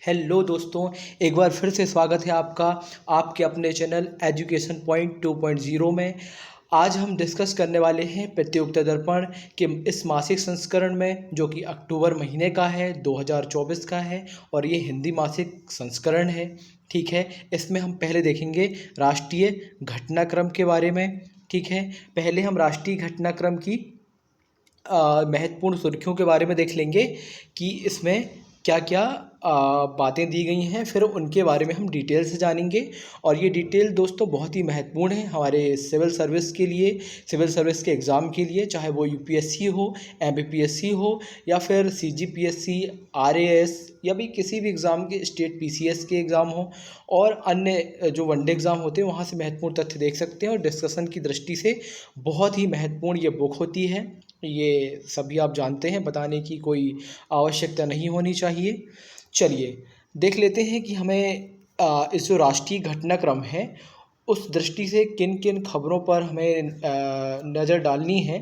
Hello दोस्तों, एक बार फिर से स्वागत है आपका आपके अपने चैनल एजुकेशन पॉइंट 2.0 में। आज हम डिस्कस करने वाले हैं प्रतियोगिता दर्पण के इस मासिक संस्करण में, जो कि अक्टूबर महीने का है, 2024 का है और ये हिंदी मासिक संस्करण है। ठीक है, इसमें हम पहले देखेंगे राष्ट्रीय घटनाक्रम के बारे में। ठीक है, पहले हम राष्ट्रीय घटनाक्रम की महत्वपूर्ण सुर्खियों के बारे में देख लेंगे कि इसमें क्या क्या बातें दी गई हैं, फिर उनके बारे में हम डिटेल से जानेंगे। और ये डिटेल दोस्तों बहुत ही महत्वपूर्ण है हमारे सिविल सर्विस के लिए, सिविल सर्विस के एग्ज़ाम के लिए, चाहे वो यूपीएससी हो, एमपीपीएससी हो या फिर सीजीपीएससी, आरएएस या भी किसी भी एग्ज़ाम के, स्टेट पीसीएस के एग्ज़ाम हो और अन्य जो वनडे एग्ज़ाम होते हैं, वहाँ से महत्वपूर्ण तथ्य देख सकते हैं। और डिस्कशन की दृष्टि से बहुत ही महत्वपूर्ण ये बुक होती है। ये सभी आप जानते हैं, बताने की कोई आवश्यकता नहीं होनी चाहिए। चलिए देख लेते हैं कि हमें इस जो राष्ट्रीय घटनाक्रम है उस दृष्टि से किन किन खबरों पर हमें नज़र डालनी है।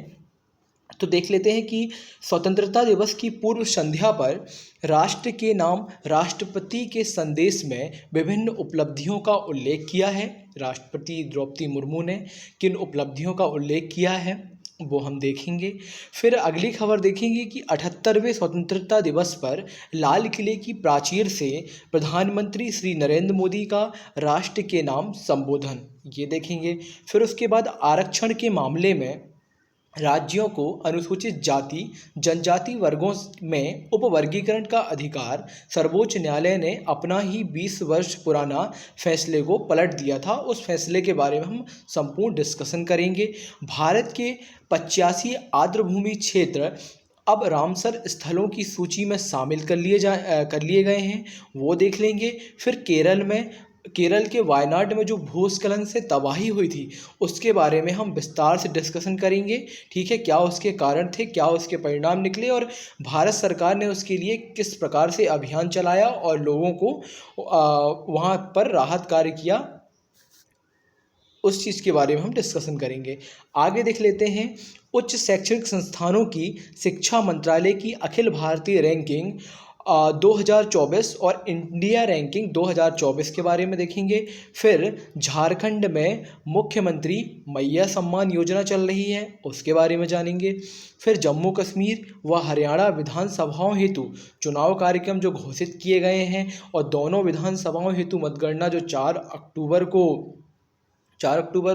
तो देख लेते हैं कि स्वतंत्रता दिवस की पूर्व संध्या पर राष्ट्र के नाम राष्ट्रपति के संदेश में विभिन्न उपलब्धियों का उल्लेख किया है। राष्ट्रपति द्रौपदी मुर्मू ने किन उपलब्धियों का उल्लेख किया है वो हम देखेंगे। फिर अगली खबर देखेंगे कि 78वें स्वतंत्रता दिवस पर लाल किले की प्राचीर से प्रधानमंत्री श्री नरेंद्र मोदी का राष्ट्र के नाम संबोधन, ये देखेंगे। फिर उसके बाद आरक्षण के मामले में राज्यों को अनुसूचित जाति जनजाति वर्गों में उपवर्गीकरण का अधिकार, सर्वोच्च न्यायालय ने अपना ही 20 वर्ष पुराना फैसले को पलट दिया था। उस फैसले के बारे में हम संपूर्ण डिस्कशन करेंगे। भारत के 85 आर्द्रभूमि क्षेत्र अब रामसर स्थलों की सूची में शामिल कर लिए गए हैं, वो देख लेंगे। फिर केरल के वायनाड में जो भूस्खलन से तबाही हुई थी उसके बारे में हम विस्तार से डिस्कशन करेंगे। ठीक है, क्या उसके कारण थे, क्या उसके परिणाम निकले और भारत सरकार ने उसके लिए किस प्रकार से अभियान चलाया और लोगों को वहाँ पर राहत कार्य किया, उस चीज़ के बारे में हम डिस्कशन करेंगे। आगे देख लेते हैं उच्च शैक्षणिक संस्थानों की शिक्षा मंत्रालय की अखिल भारतीय रैंकिंग 2024 और इंडिया रैंकिंग 2024 के बारे में देखेंगे। फिर झारखंड में मुख्यमंत्री मैया सम्मान योजना चल रही है, उसके बारे में जानेंगे। फिर जम्मू कश्मीर व हरियाणा विधानसभाओं हेतु चुनाव कार्यक्रम जो घोषित किए गए हैं और दोनों विधानसभाओं हेतु मतगणना जो 4 अक्टूबर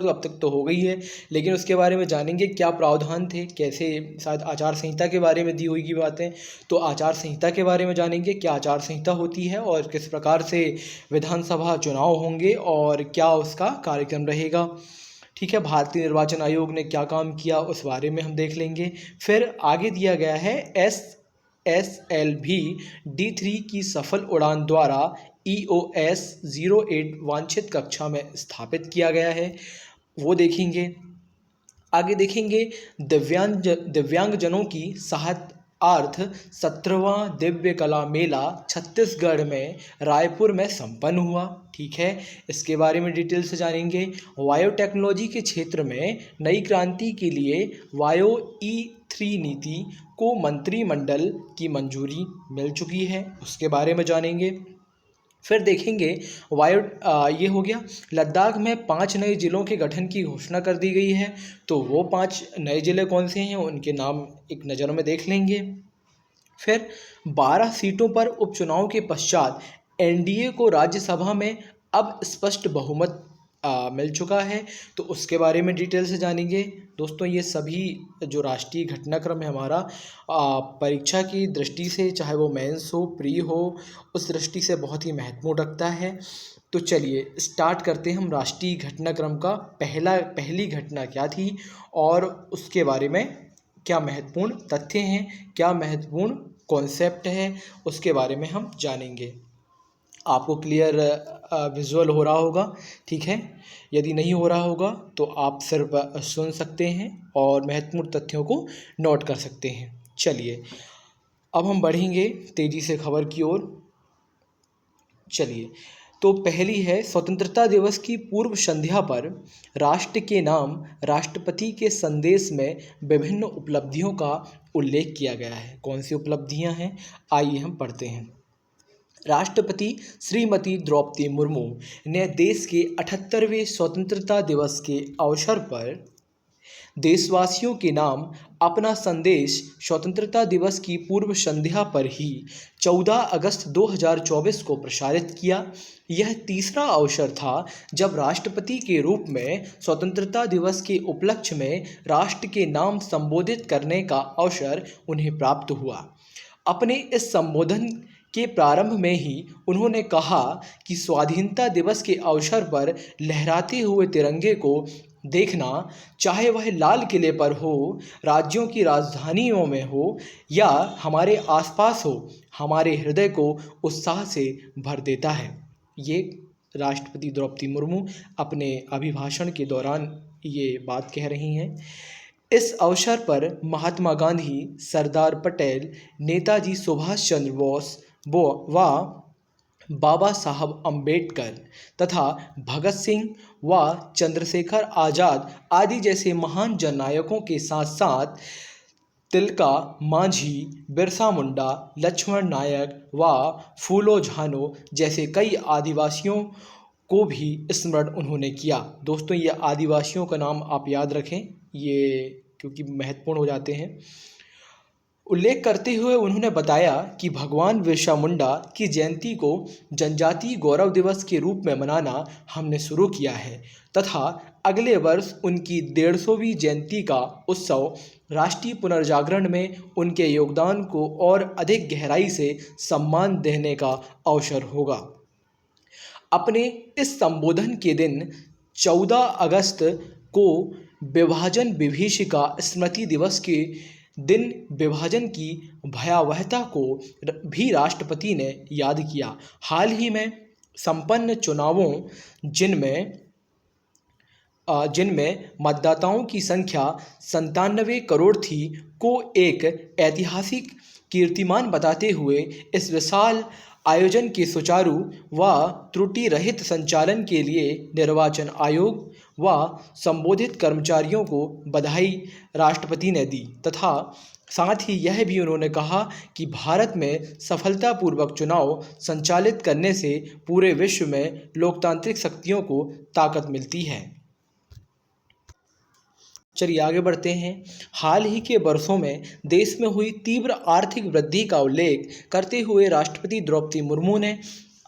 तो अब तक तो हो गई है, लेकिन उसके बारे में जानेंगे क्या प्रावधान थे, कैसे, शायद आचार संहिता के बारे में दी हुई की बातें, तो आचार संहिता के बारे में जानेंगे, क्या आचार संहिता होती है और किस प्रकार से विधानसभा चुनाव होंगे और क्या उसका कार्यक्रम रहेगा। ठीक है, भारतीय निर्वाचन आयोग ने क्या काम किया उस बारे में हम देख लेंगे। फिर आगे दिया गया है SSLV D3 की सफल उड़ान द्वारा EOS 08 वांछित कक्षा में स्थापित किया गया है, वो देखेंगे। आगे देखेंगे दिव्यांगजनों की सहायतार्थ 17वां दिव्य कला मेला छत्तीसगढ़ में रायपुर में संपन्न हुआ। ठीक है, इसके बारे में डिटेल से जानेंगे। बायोटेक्नोलॉजी के क्षेत्र में नई क्रांति के लिए बायो E3 नीति को मंत्रिमंडल की मंजूरी मिल चुकी है, उसके बारे में जानेंगे। फिर देखेंगे ये हो गया। लद्दाख में 5 नए ज़िलों के गठन की घोषणा कर दी गई है, तो वो 5 नए ज़िले कौन से हैं उनके नाम एक नज़र में देख लेंगे। फिर 12 सीटों पर उपचुनाव के पश्चात एनडीए को राज्यसभा में अब स्पष्ट बहुमत मिल चुका है, तो उसके बारे में डिटेल से जानेंगे। दोस्तों ये सभी जो राष्ट्रीय घटनाक्रम है हमारा परीक्षा की दृष्टि से, चाहे वो मेंस हो, प्री हो, उस दृष्टि से बहुत ही महत्वपूर्ण रखता है। तो चलिए स्टार्ट करते हैं हम राष्ट्रीय घटनाक्रम का। पहली घटना क्या थी और उसके बारे में क्या महत्वपूर्ण तथ्य हैं, क्या महत्वपूर्ण कॉन्सेप्ट है, उसके बारे में हम जानेंगे। आपको क्लियर विजुअल हो रहा होगा, ठीक है। यदि नहीं हो रहा होगा तो आप सिर्फ सुन सकते हैं और महत्वपूर्ण तथ्यों को नोट कर सकते हैं। चलिए अब हम बढ़ेंगे तेज़ी से खबर की ओर। चलिए, तो पहली है स्वतंत्रता दिवस की पूर्व संध्या पर राष्ट्र के नाम राष्ट्रपति के संदेश में विभिन्न उपलब्धियों का उल्लेख किया गया है। कौन सी उपलब्धियां हैं, आइए हम पढ़ते हैं। राष्ट्रपति श्रीमती द्रौपदी मुर्मू ने देश के 78वें स्वतंत्रता दिवस के अवसर पर देशवासियों के नाम अपना संदेश स्वतंत्रता दिवस की पूर्व संध्या पर ही 14 अगस्त 2024 को प्रसारित किया। यह तीसरा अवसर था जब राष्ट्रपति के रूप में स्वतंत्रता दिवस के उपलक्ष्य में राष्ट्र के नाम संबोधित करने का अवसर उन्हें प्राप्त हुआ। अपने इस संबोधन के प्रारंभ में ही उन्होंने कहा कि स्वाधीनता दिवस के अवसर पर लहराते हुए तिरंगे को देखना, चाहे वह लाल किले पर हो, राज्यों की राजधानियों में हो या हमारे आसपास हो, हमारे हृदय को उत्साह से भर देता है। ये राष्ट्रपति द्रौपदी मुर्मू अपने अभिभाषण के दौरान ये बात कह रही हैं। इस अवसर पर महात्मा गांधी, सरदार पटेल, नेताजी सुभाष चंद्र बोस व बाबा साहब अम्बेडकर तथा भगत सिंह व चंद्रशेखर आज़ाद आदि जैसे महान जननायकों के साथ साथ तिलका मांझी, बिरसा मुंडा, लक्ष्मण नायक व फूलो झानो जैसे कई आदिवासियों को भी स्मरण उन्होंने किया। दोस्तों, ये आदिवासियों का नाम आप याद रखें, ये क्योंकि महत्वपूर्ण हो जाते हैं। उल्लेख करते हुए उन्होंने बताया कि भगवान बिरसा मुंडा की जयंती को जनजातीय गौरव दिवस के रूप में मनाना हमने शुरू किया है तथा अगले वर्ष उनकी 150वीं जयंती का उत्सव राष्ट्रीय पुनर्जागरण में उनके योगदान को और अधिक गहराई से सम्मान देने का अवसर होगा। अपने इस संबोधन के दिन 14 अगस्त को विभाजन विभीषिका स्मृति दिवस के दिन विभाजन की भयावहता को भी राष्ट्रपति ने याद किया। हाल ही में संपन्न चुनावों जिनमें मतदाताओं की संख्या 97 करोड़ थी को एक ऐतिहासिक कीर्तिमान बताते हुए इस विशाल आयोजन के सुचारू व त्रुटि रहित संचालन के लिए निर्वाचन आयोग व संबोधित कर्मचारियों को बधाई राष्ट्रपति ने दी तथा साथ ही यह भी उन्होंने कहा कि भारत में सफलतापूर्वक चुनाव संचालित करने से पूरे विश्व में लोकतांत्रिक शक्तियों को ताकत मिलती है। चलिए आगे बढ़ते हैं। हाल ही के वर्षों में देश में हुई तीव्र आर्थिक वृद्धि का उल्लेख करते हुए राष्ट्रपति द्रौपदी मुर्मू ने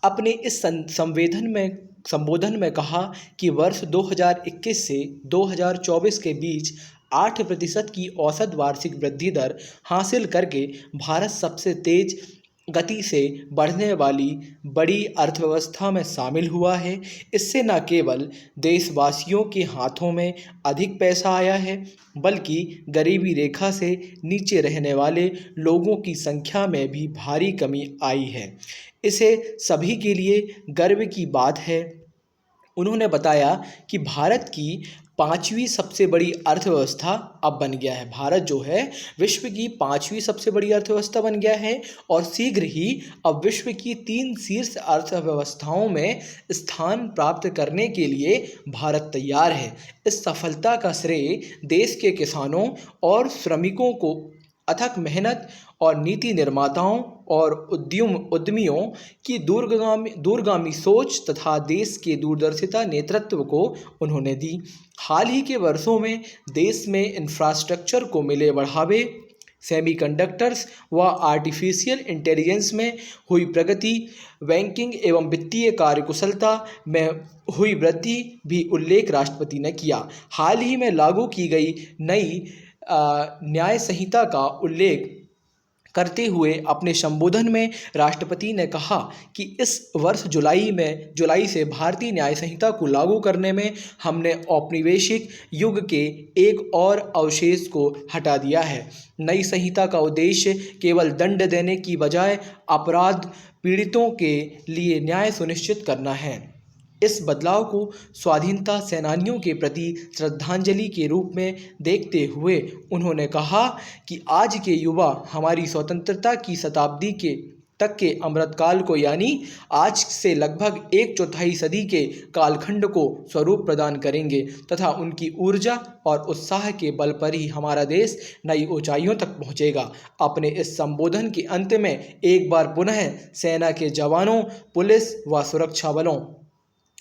अपने इस संबोधन में कहा कि वर्ष 2021 से 2024 के बीच 8% की औसत वार्षिक वृद्धि दर हासिल करके भारत सबसे तेज गति से बढ़ने वाली बड़ी अर्थव्यवस्था में शामिल हुआ है। इससे न केवल देशवासियों के हाथों में अधिक पैसा आया है, बल्कि गरीबी रेखा से नीचे रहने वाले लोगों की संख्या में भी भारी कमी आई है। इसे सभी के लिए गर्व की बात है। उन्होंने बताया कि भारत की 5वीं सबसे बड़ी अर्थव्यवस्था अब बन गया है। भारत जो है विश्व की 5वीं सबसे बड़ी अर्थव्यवस्था बन गया है और शीघ्र ही अब विश्व की 3 शीर्ष अर्थव्यवस्थाओं में स्थान प्राप्त करने के लिए भारत तैयार है। इस सफलता का श्रेय देश के किसानों और श्रमिकों को अथक मेहनत और नीति निर्माताओं और उद्यमियों की दूरगामी सोच तथा देश के दूरदर्शिता नेतृत्व को उन्होंने दी। हाल ही के वर्षों में देश में इंफ्रास्ट्रक्चर को मिले बढ़ावे, सेमीकंडक्टर्स व आर्टिफिशियल इंटेलिजेंस में हुई प्रगति, बैंकिंग एवं वित्तीय कार्यकुशलता में हुई वृद्धि भी उल्लेख राष्ट्रपति ने किया। हाल ही में लागू की गई नई न्याय संहिता का उल्लेख करते हुए अपने संबोधन में राष्ट्रपति ने कहा कि इस वर्ष जुलाई से भारतीय न्याय संहिता को लागू करने में हमने औपनिवेशिक युग के एक और अवशेष को हटा दिया है। नई संहिता का उद्देश्य केवल दंड देने की बजाय अपराध पीड़ितों के लिए न्याय सुनिश्चित करना है। इस बदलाव को स्वाधीनता सेनानियों के प्रति श्रद्धांजलि के रूप में देखते हुए उन्होंने कहा कि आज के युवा हमारी स्वतंत्रता की शताब्दी के तक के अमृतकाल को यानी आज से लगभग एक चौथाई सदी के कालखंड को स्वरूप प्रदान करेंगे तथा उनकी ऊर्जा और उत्साह के बल पर ही हमारा देश नई ऊंचाइयों तक पहुंचेगा। अपने इस संबोधन के अंत में एक बार पुनः सेना के जवानों, पुलिस व सुरक्षा बलों,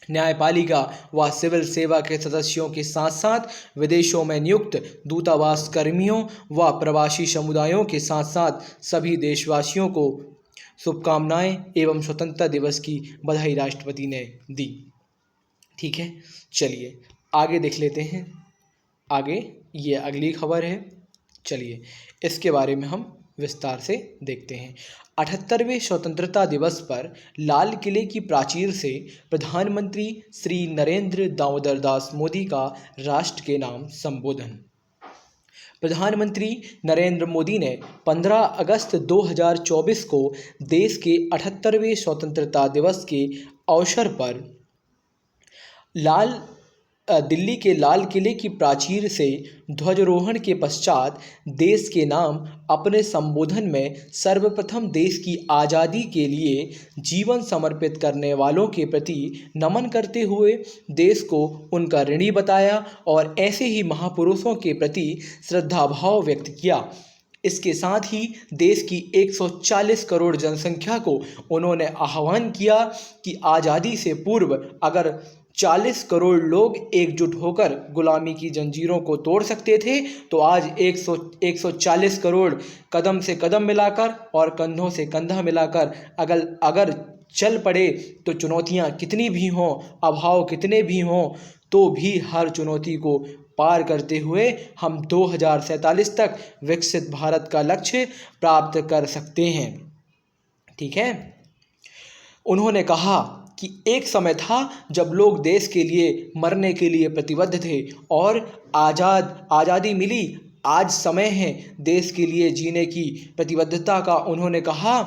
न्यायपालिका व सिविल सेवा के सदस्यों के साथ साथ विदेशों में नियुक्त दूतावास कर्मियों व प्रवासी समुदायों के साथ साथ सभी देशवासियों को शुभकामनाएं एवं स्वतंत्रता दिवस की बधाई राष्ट्रपति ने दी। ठीक है, चलिए आगे देख लेते हैं। आगे ये अगली खबर है, चलिए इसके बारे में हम विस्तार से देखते हैं। 78वें स्वतंत्रता दिवस पर लाल किले की प्राचीर से प्रधानमंत्री श्री नरेंद्र दामोदर दास मोदी का राष्ट्र के नाम संबोधन। प्रधानमंत्री नरेंद्र मोदी ने 15 अगस्त 2024 को देश के 78वें स्वतंत्रता दिवस के अवसर पर दिल्ली के लाल किले की प्राचीर से ध्वजारोहण के पश्चात देश के नाम अपने संबोधन में सर्वप्रथम देश की आज़ादी के लिए जीवन समर्पित करने वालों के प्रति नमन करते हुए देश को उनका ऋणी बताया और ऐसे ही महापुरुषों के प्रति श्रद्धाभाव व्यक्त किया। इसके साथ ही देश की 140 करोड़ जनसंख्या को उन्होंने आह्वान किया कि आज़ादी से पूर्व अगर 40 करोड़ लोग एकजुट होकर गुलामी की जंजीरों को तोड़ सकते थे तो आज 140 करोड़ कदम से कदम मिलाकर और कंधों से कंधा मिलाकर अगर चल पड़े तो चुनौतियां कितनी भी हों, अभाव कितने भी हों, तो भी हर चुनौती को पार करते हुए हम 2047 तक विकसित भारत का लक्ष्य प्राप्त कर सकते हैं। ठीक है, उन्होंने कहा कि एक समय था जब लोग देश के लिए मरने के लिए प्रतिबद्ध थे और आज़ादी मिली। आज समय है देश के लिए जीने की प्रतिबद्धता का। उन्होंने कहा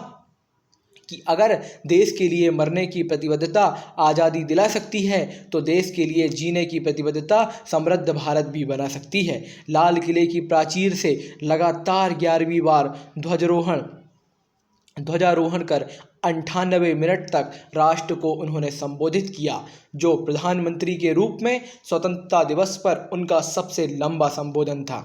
कि अगर देश के लिए मरने की प्रतिबद्धता आज़ादी दिला सकती है तो देश के लिए जीने की प्रतिबद्धता समृद्ध भारत भी बना सकती है। लाल किले की प्राचीर से लगातार 11वीं बार ध्वजारोहण कर 98 मिनट तक राष्ट्र को उन्होंने संबोधित किया, जो प्रधानमंत्री के रूप में स्वतंत्रता दिवस पर उनका सबसे लंबा संबोधन था।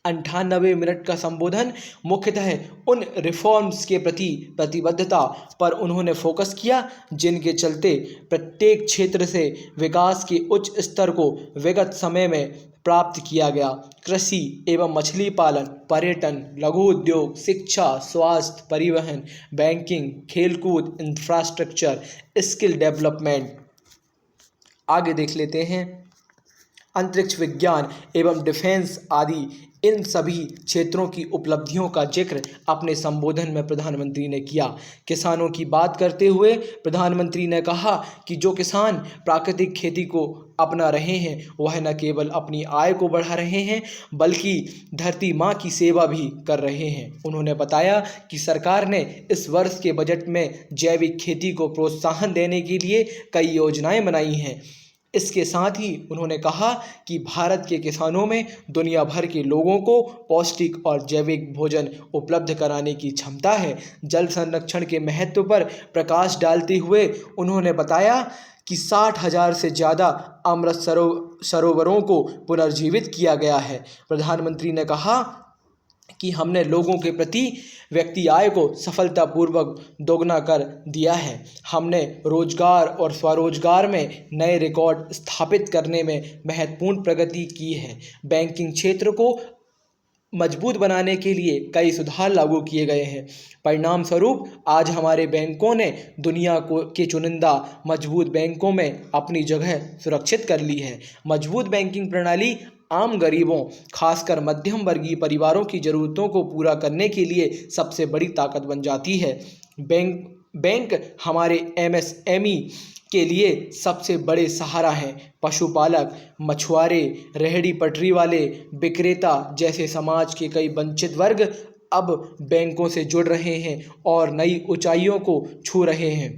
98 मिनट का संबोधन मुख्यतः उन रिफॉर्म्स के प्रति प्रतिबद्धता पर उन्होंने फोकस किया जिनके चलते प्रत्येक क्षेत्र से विकास के उच्च स्तर को विगत समय में प्राप्त किया गया। कृषि एवं मछली पालन, पर्यटन, लघु उद्योग, शिक्षा, स्वास्थ्य, परिवहन, बैंकिंग, खेलकूद, इंफ्रास्ट्रक्चर, स्किल डेवलपमेंट। आगे देख लेते हैं। अंतरिक्ष विज्ञान एवं डिफेंस आदि इन सभी क्षेत्रों की उपलब्धियों का जिक्र अपने संबोधन में प्रधानमंत्री ने किया। किसानों की बात करते हुए प्रधानमंत्री ने कहा कि जो किसान प्राकृतिक खेती को अपना रहे हैं वह न केवल अपनी आय को बढ़ा रहे हैं बल्कि धरती माँ की सेवा भी कर रहे हैं। उन्होंने बताया कि सरकार ने इस वर्ष के बजट में जैविक खेती को प्रोत्साहन देने के लिए कई योजनाएं बनाई हैं। इसके साथ ही उन्होंने कहा कि भारत के किसानों में दुनिया भर के लोगों को पौष्टिक और जैविक भोजन उपलब्ध कराने की क्षमता है। जल संरक्षण के महत्व पर प्रकाश डालते हुए उन्होंने बताया कि 60,000 से ज़्यादा अमृत सरोवरों को पुनर्जीवित किया गया है। प्रधानमंत्री ने कहा कि हमने लोगों के प्रति व्यक्ति आय को सफलतापूर्वक दोगुना कर दिया है। हमने रोजगार और स्वरोजगार में नए रिकॉर्ड स्थापित करने में महत्वपूर्ण प्रगति की है। बैंकिंग क्षेत्र को मजबूत बनाने के लिए कई सुधार लागू किए गए हैं। परिणाम स्वरूप आज हमारे बैंकों ने दुनिया के चुनिंदा मजबूत बैंकों में अपनी जगह सुरक्षित कर ली है। मजबूत बैंकिंग प्रणाली आम गरीबों, खासकर मध्यम वर्गीय परिवारों की ज़रूरतों को पूरा करने के लिए सबसे बड़ी ताकत बन जाती है। बैंक हमारे MSME के लिए सबसे बड़े सहारा हैं। पशुपालक, मछुआरे, रेहड़ी पटरी वाले, विक्रेता जैसे समाज के कई वंचित वर्ग अब बैंकों से जुड़ रहे हैं और नई ऊंचाइयों को छू रहे हैं।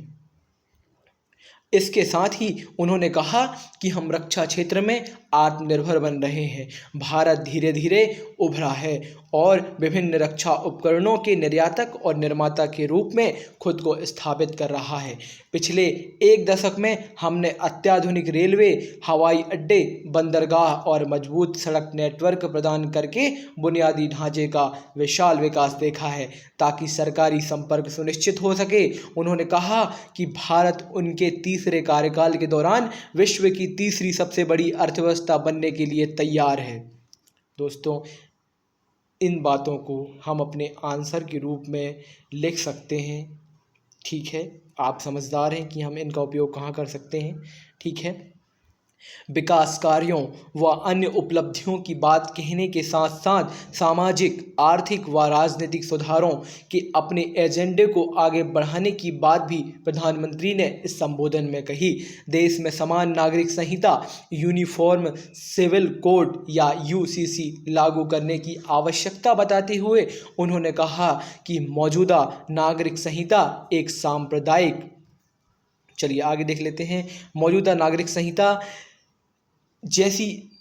इसके साथ ही उन्होंने कहा कि हम रक्षा क्षेत्र में आत्मनिर्भर बन रहे हैं। भारत धीरे धीरे उभरा है और विभिन्न रक्षा उपकरणों के निर्यातक और निर्माता के रूप में खुद को स्थापित कर रहा है। पिछले एक दशक में हमने अत्याधुनिक रेलवे, हवाई अड्डे, बंदरगाह और मजबूत सड़क नेटवर्क प्रदान करके बुनियादी ढांचे का विशाल विकास देखा है ताकि सरकारी संपर्क सुनिश्चित हो सके। उन्होंने कहा कि भारत उनके तीसरे कार्यकाल के दौरान विश्व की तीसरी सबसे बड़ी अर्थव्यवस्था बनने के लिए तैयार है। दोस्तों, इन बातों को हम अपने आंसर के रूप में लिख सकते हैं। ठीक है, आप समझदार हैं कि हम इनका उपयोग कहाँ कर सकते हैं। ठीक है, विकास कार्यों व अन्य उपलब्धियों की बात कहने के साथ साथ सामाजिक, आर्थिक व राजनीतिक सुधारों के अपने एजेंडे को आगे बढ़ाने की बात भी प्रधानमंत्री ने इस संबोधन में कही। देश में समान नागरिक संहिता, यूनिफॉर्म सिविल कोड या यूसीसी लागू करने की आवश्यकता बताते हुए उन्होंने कहा कि मौजूदा नागरिक संहिता एक सांप्रदायिक चलिए आगे देख लेते हैं। मौजूदा नागरिक संहिता जैसी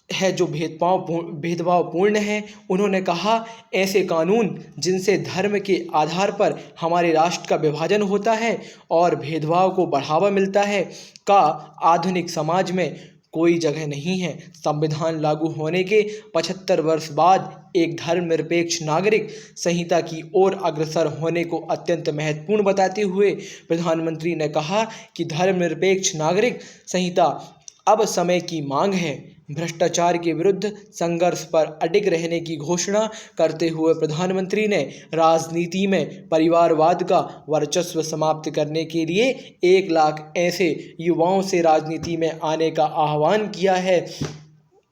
है जो भेदभावपूर्ण है। उन्होंने कहा ऐसे कानून जिनसे धर्म के आधार पर हमारे राष्ट्र का विभाजन होता है और भेदभाव को बढ़ावा मिलता है का आधुनिक समाज में कोई जगह नहीं है। संविधान लागू होने के 75 वर्ष बाद एक धर्मनिरपेक्ष नागरिक संहिता की ओर अग्रसर होने को अत्यंत महत्वपूर्ण बताते हुए प्रधानमंत्री ने कहा कि धर्मनिरपेक्ष नागरिक संहिता अब समय की मांग है। भ्रष्टाचार के विरुद्ध संघर्ष पर अडिग रहने की घोषणा करते हुए प्रधानमंत्री ने राजनीति में परिवारवाद का वर्चस्व समाप्त करने के लिए 1 लाख ऐसे युवाओं से राजनीति में आने का आह्वान किया है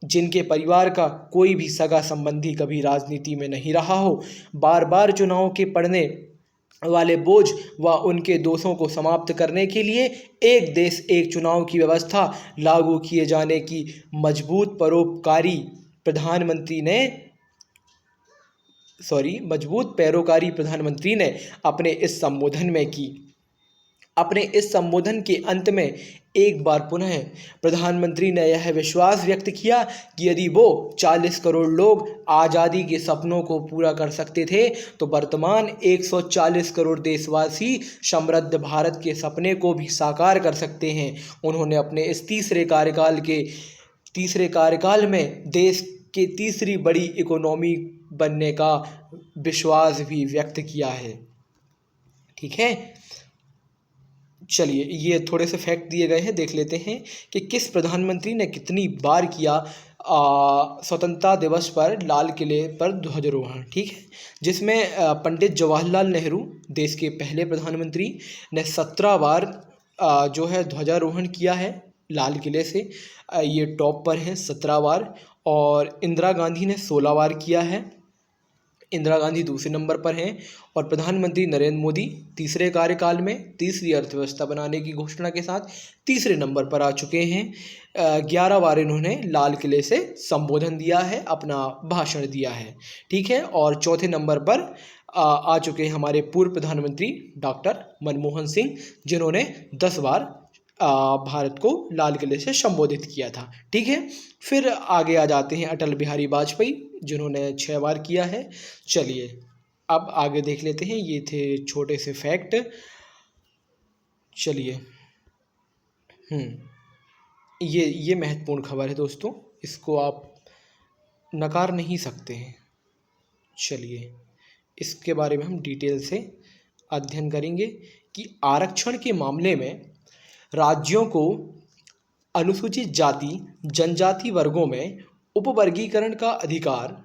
जिनके परिवार का कोई भी सगा संबंधी कभी राजनीति में नहीं रहा हो। बार बार चुनाव के पड़ने वाले बोझ व उनके दोषों को समाप्त करने के लिए एक देश एक चुनाव की व्यवस्था लागू किए जाने की मजबूत पैरोकारी प्रधानमंत्री ने अपने इस संबोधन के अंत में एक बार पुनः प्रधानमंत्री ने यह विश्वास व्यक्त किया कि यदि वो 40 करोड़ लोग आज़ादी के सपनों को पूरा कर सकते थे तो वर्तमान 140 करोड़ देशवासी समृद्ध भारत के सपने को भी साकार कर सकते हैं। उन्होंने अपने इस तीसरे कार्यकाल में देश के तीसरी बड़ी इकोनॉमी बनने का विश्वास भी व्यक्त किया है। ठीक है, चलिए ये थोड़े से फैक्ट दिए गए हैं, देख लेते हैं कि किस प्रधानमंत्री ने कितनी बार किया स्वतंत्रता दिवस पर लाल किले पर ध्वजारोहण। ठीक है, जिसमें पंडित जवाहरलाल नेहरू देश के पहले प्रधानमंत्री ने 17 बार जो है ध्वजारोहण किया है लाल किले से। ये टॉप पर है 17 बार। और इंदिरा गांधी ने 16 बार किया है। इंदिरा गांधी दूसरे नंबर पर हैं। और प्रधानमंत्री नरेंद्र मोदी तीसरे कार्यकाल में तीसरी अर्थव्यवस्था बनाने की घोषणा के साथ तीसरे नंबर पर आ चुके हैं। 11 बार इन्होंने लाल किले से संबोधन दिया है, अपना भाषण दिया है। ठीक है, और चौथे नंबर पर आ चुके हैं हमारे पूर्व प्रधानमंत्री डॉक्टर मनमोहन सिंह, जिन्होंने 10 बार भारत को लाल किले से संबोधित किया था। ठीक है, फिर आगे आ जाते हैं अटल बिहारी वाजपेयी, जिन्होंने 6 बार किया है। चलिए अब आगे देख लेते हैं, ये थे छोटे से फैक्ट। चलिए ये महत्वपूर्ण खबर है दोस्तों, इसको आप नकार नहीं सकते हैं। चलिए इसके बारे में हम डिटेल से अध्ययन करेंगे कि आरक्षण के मामले में राज्यों को अनुसूचित जाति जनजाति वर्गों में उपवर्गीकरण का अधिकार।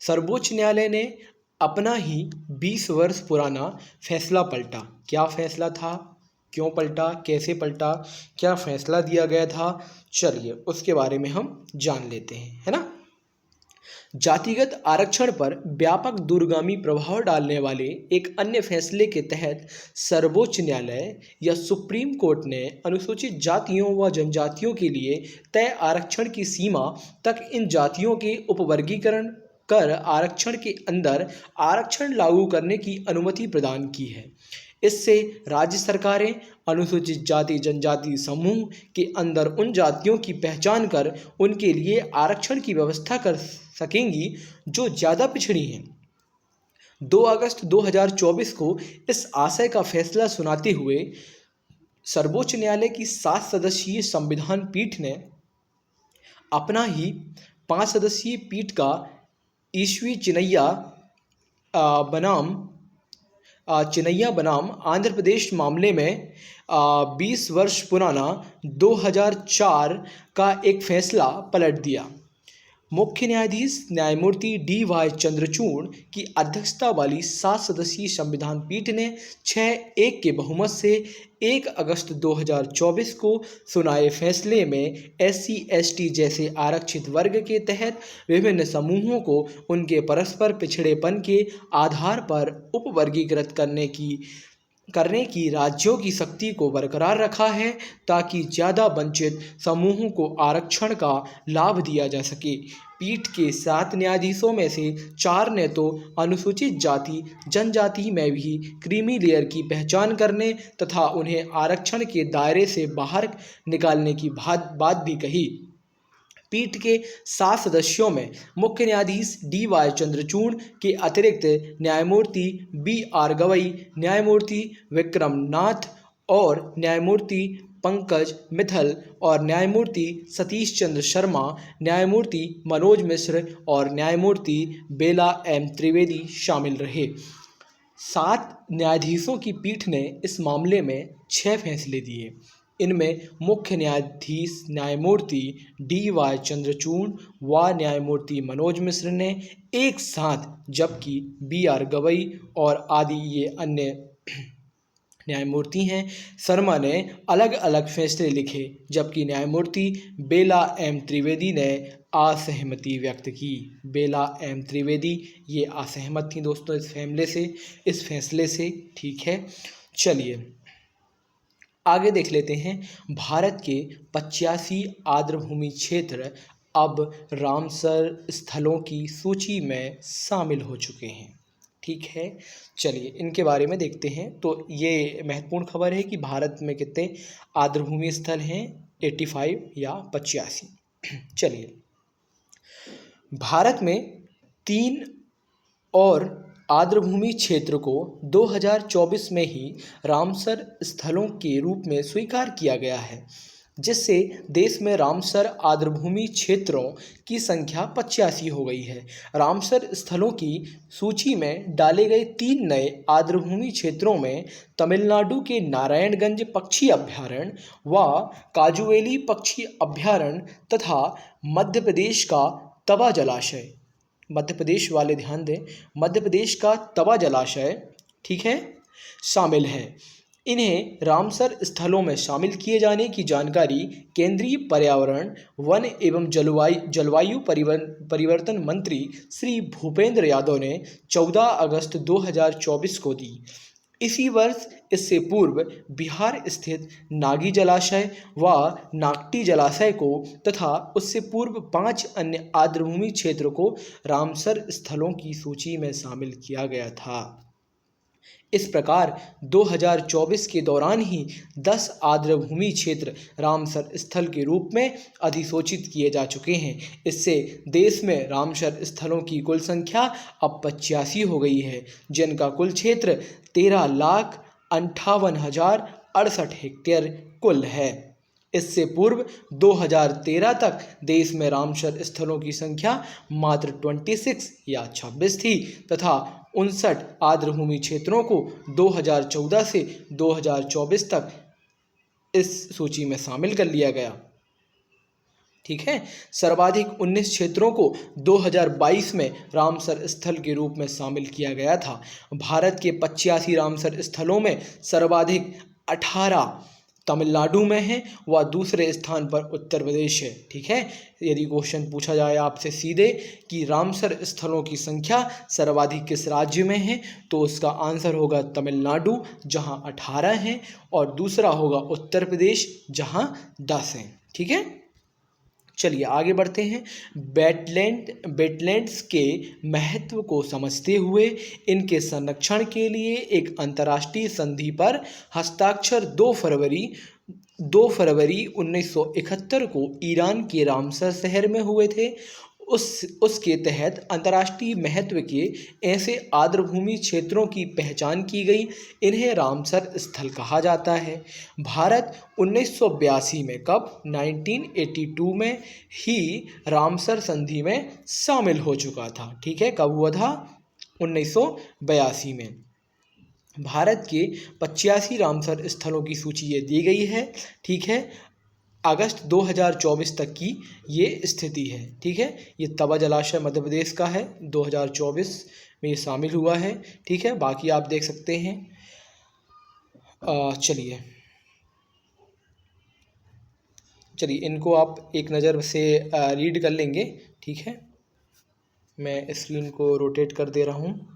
सर्वोच्च न्यायालय ने अपना ही 20 वर्ष पुराना फैसला पलटा। क्या फैसला था, क्यों पलटा, कैसे पलटा, क्या फैसला दिया गया था, चलिए उसके बारे में हम जान लेते हैं, है ना। जातिगत आरक्षण पर व्यापक दूरगामी प्रभाव डालने वाले एक अन्य फैसले के तहत सर्वोच्च न्यायालय या सुप्रीम कोर्ट ने अनुसूचित जातियों व जनजातियों के लिए तय आरक्षण की सीमा तक इन जातियों के उपवर्गीकरण कर आरक्षण के अंदर आरक्षण लागू करने की अनुमति प्रदान की है। इससे राज्य सरकारें अनुसूचित जाति जनजाति समूह के अंदर उन जातियों की पहचान कर उनके लिए आरक्षण की व्यवस्था कर सकेंगी जो ज़्यादा पिछड़ी हैं। 2 अगस्त 2024 को इस आशय का फैसला सुनाते हुए सर्वोच्च न्यायालय की 7 सदस्यीय संविधान पीठ ने अपना ही 5 सदस्यीय पीठ का ईस्वी चिनैया बनाम आंध्र प्रदेश मामले में 20 वर्ष पुराना 2004 का एक फैसला पलट दिया। मुख्य न्यायाधीश न्यायमूर्ति DY चंद्रचूड़ की अध्यक्षता वाली 7 सदस्यीय संविधान पीठ ने 6-1 के बहुमत से 1 अगस्त 2024 को सुनाए फैसले में SC/ST जैसे आरक्षित वर्ग के तहत विभिन्न समूहों को उनके परस्पर पिछड़ेपन के आधार पर उपवर्गीकृत करने की राज्यों की शक्ति को बरकरार रखा है, ताकि ज़्यादा वंचित समूहों को आरक्षण का लाभ दिया जा सके। पीठ के 7 न्यायाधीशों में से 4 ने तो अनुसूचित जाति जनजाति में भी क्रीमी लेयर की पहचान करने तथा उन्हें आरक्षण के दायरे से बाहर निकालने की बात भी कही। पीठ के 7 सदस्यों में मुख्य न्यायाधीश DY चंद्रचूड़ के अतिरिक्त न्यायमूर्ति BR गवई, न्यायमूर्ति विक्रम नाथ और न्यायमूर्ति पंकज मित्तल और न्यायमूर्ति सतीश चंद्र शर्मा, न्यायमूर्ति मनोज मिश्र और न्यायमूर्ति बेला M त्रिवेदी शामिल रहे। 7 न्यायाधीशों की पीठ ने इस मामले में 6 फैसले दिए। इनमें मुख्य न्यायाधीश न्यायमूर्ति DY चंद्रचूड़ व न्यायमूर्ति मनोज मिश्र ने एक साथ, जबकि BR गवई और आदि ये अन्य न्यायमूर्ति हैं शर्मा ने अलग अलग फैसले लिखे, जबकि न्यायमूर्ति बेला M त्रिवेदी ने असहमति व्यक्त की। बेला M त्रिवेदी ये असहमत थी दोस्तों इस फैसले से। ठीक है, चलिए आगे देख लेते हैं। भारत के 85 आर्द्रभूमि क्षेत्र अब रामसर स्थलों की सूची में शामिल हो चुके हैं। ठीक है, चलिए इनके बारे में देखते हैं। तो ये महत्वपूर्ण खबर है कि भारत में कितने आर्द्रभूमि स्थल हैं, 85 या 85। चलिए, भारत में 3 और आर्द्रभूमि क्षेत्र को 2024 में ही रामसर स्थलों के रूप में स्वीकार किया गया है, जिससे देश में रामसर आर्द्रभूमि क्षेत्रों की संख्या 85 हो गई है। रामसर स्थलों की सूची में डाले गए 3 नए आर्द्रभूमि क्षेत्रों में तमिलनाडु के नारायणगंज पक्षी अभयारण्य व काजुवेली पक्षी अभयारण्य तथा मध्य प्रदेश का तवा जलाशय, मध्य प्रदेश वाले ध्यान दें, मध्य प्रदेश का तवा जलाशय, ठीक है, शामिल है। इन्हें रामसर स्थलों में शामिल किए जाने की जानकारी केंद्रीय पर्यावरण, वन एवं जलवायु परिवर्तन मंत्री श्री भूपेंद्र यादव ने 14 अगस्त 2024 को दी। इसी वर्ष इससे पूर्व बिहार स्थित नागी जलाशय व नागटी जलाशय को तथा उससे पूर्व 5 अन्य आर्द्रभूमि क्षेत्र को रामसर स्थलों की सूची में शामिल किया गया था। इस प्रकार 2024 के दौरान ही 10 आर्द्रभूमि क्षेत्र रामसर स्थल के रूप में अधिसूचित किए जा चुके हैं। इससे देश में रामसर स्थलों की कुल संख्या अब 85 हो गई है, जिनका कुल क्षेत्र 13,58,068 हेक्टेयर कुल है। इससे पूर्व 2013 तक देश में रामसर स्थलों की संख्या मात्र 26 या 26 थी तथा 59 आर्द्रभूमि क्षेत्रों को 2014 से 2024 तक इस सूची में शामिल कर लिया गया। ठीक है, सर्वाधिक 19 क्षेत्रों को 2022 में रामसर स्थल के रूप में शामिल किया गया था। भारत के 85 रामसर स्थलों में सर्वाधिक 18 तमिलनाडु में है व दूसरे स्थान पर उत्तर प्रदेश है। ठीक है, यदि क्वेश्चन पूछा जाए आपसे सीधे कि रामसर स्थलों की संख्या सर्वाधिक किस राज्य में है, तो उसका आंसर होगा तमिलनाडु जहां 18 हैं और दूसरा होगा उत्तर प्रदेश जहां 10 हैं। ठीक है, चलिए आगे बढ़ते हैं। वेटलैंड्स के महत्व को समझते हुए इनके संरक्षण के लिए एक अंतर्राष्ट्रीय संधि पर हस्ताक्षर 2 फरवरी 1971 को ईरान के रामसर शहर में हुए थे। उसके तहत अंतर्राष्ट्रीय महत्व के ऐसे आर्द्रभूमि क्षेत्रों की पहचान की गई। इन्हें रामसर स्थल कहा जाता है। भारत 1982 में 1982 में ही रामसर संधि में शामिल हो चुका था। ठीक है, कब हुआ था? 1982 में। भारत के 85 रामसर स्थलों की सूची ये दी गई है। ठीक है, अगस्त 2024 तक की ये स्थिति है। ठीक है, ये तवा जलाशय मध्य प्रदेश का है, 2024 में ये शामिल हुआ है। ठीक है, बाकी आप देख सकते हैं। चलिए इनको आप एक नज़र से रीड कर लेंगे। ठीक है, मैं स्क्रीन को रोटेट कर दे रहा हूँ।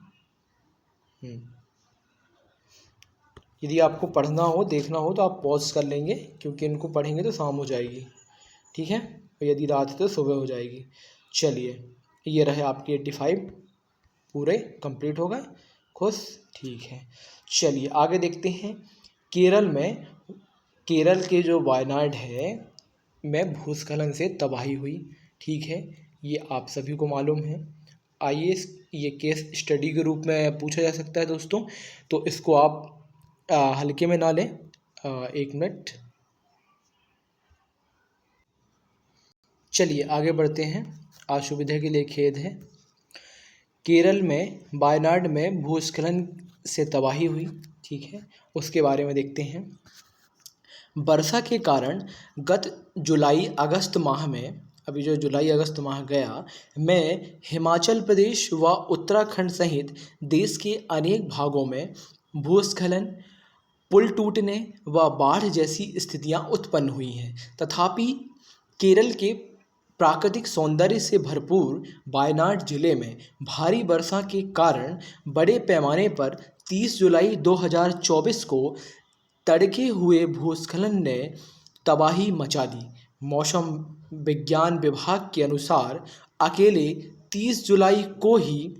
यदि आपको पढ़ना हो, देखना हो तो आप पॉज कर लेंगे, क्योंकि इनको पढ़ेंगे तो शाम हो जाएगी। ठीक है, और यदि रात है तो सुबह हो जाएगी। चलिए, ये रहे आपके 85 पूरे कंप्लीट हो गए। खुश? ठीक है, चलिए आगे देखते हैं। केरल के जो वायनाड है में भूस्खलन से तबाही हुई। ठीक है, ये आप सभी को मालूम है। आइए ये केस स्टडी के रूप में पूछा जा सकता है दोस्तों, तो इसको आप हल्के में ना लें। 1 मिनट। चलिए आगे बढ़ते हैं। असुविधा के लिए खेद है। केरल में वायनाड में भूस्खलन से तबाही हुई। ठीक है, उसके बारे में देखते हैं। वर्षा के कारण गत जुलाई अगस्त माह में, अभी जो जुलाई अगस्त माह गया में, हिमाचल प्रदेश व उत्तराखंड सहित देश के अनेक भागों में भूस्खलन, पुल टूटने व बाढ़ जैसी स्थितियां उत्पन्न हुई हैं। तथापि केरल के प्राकृतिक सौंदर्य से भरपूर वायनाड जिले में भारी वर्षा के कारण बड़े पैमाने पर 30 जुलाई 2024 को तड़के हुए भूस्खलन ने तबाही मचा दी। मौसम विज्ञान विभाग के अनुसार अकेले 30 जुलाई को ही